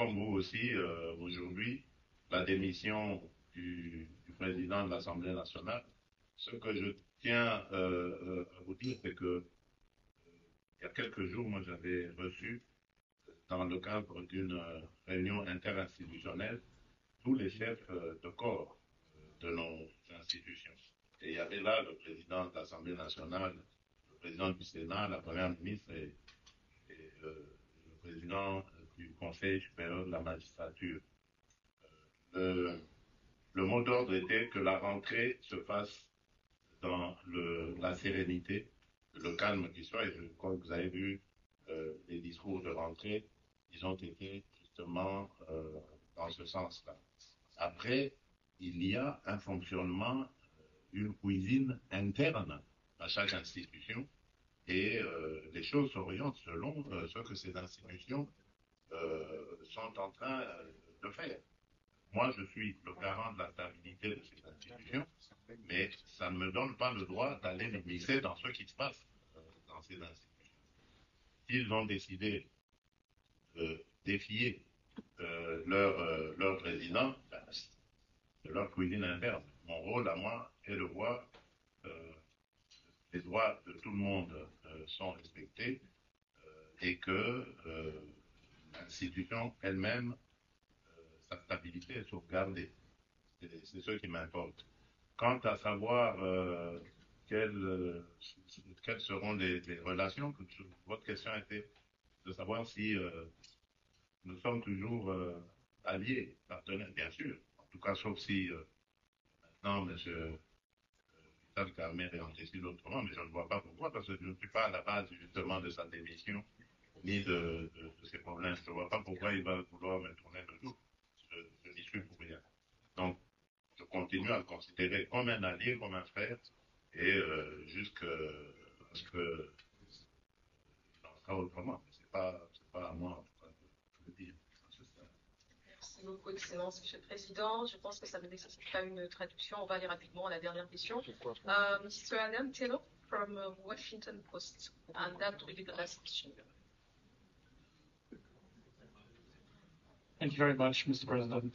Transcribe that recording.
comme vous aussi, aujourd'hui, la démission du président de l'Assemblée nationale. Ce que je tiens à vous dire, c'est que il y a quelques jours, moi, j'avais reçu, dans le cadre d'une réunion interinstitutionnelle, tous les chefs de corps de nos institutions. Et il y avait là le président de l'Assemblée nationale, le président du Sénat, la première ministre et le président du Conseil supérieur de la magistrature. Le mot d'ordre était que la rentrée se fasse dans la sérénité, le calme qui soit, et je crois que vous avez vu les discours de rentrée, ils ont été justement dans ce sens-là. Après, il y a un fonctionnement, une cuisine interne à chaque institution, et les choses s'orientent selon ce que ces institutions sont en train de faire. Moi, je suis le garant de la stabilité de ces institutions, mais ça ne me donne pas le droit d'aller me glisser dans ce qui se passe dans ces institutions. S'ils ont décidé de défier leur président, ben, c'est leur cuisine interne. Mon rôle à moi est de voir les droits de tout le monde sont respectés et que l'institution elle-même, sa stabilité est sauvegardée. C'est ce qui m'importe. Quant à savoir quelles seront les relations, votre question était de savoir si nous sommes toujours alliés, partenaires, bien sûr. En tout cas, sauf si maintenant, M. Vital Kamerhe décide autrement, mais je ne vois pas pourquoi, parce que je ne suis pas à la base justement de sa démission, ni de ses problèmes. Je ne vois pas pourquoi il va vouloir me tourner le dos. Je n'y suis pour rien. Donc, je continue à le considérer comme un allié, comme un frère, et jusqu'à ce que en sera autrement. Ce n'est pas à moi, en tout cas, de le dire. Merci beaucoup, Excellence, Monsieur le Président. Je pense que ça ne nécessite pas une traduction. On va aller rapidement à la dernière question. Mr. Adam Taylor from Washington Post, and that will be the last question. Thank you very much, Mr. President.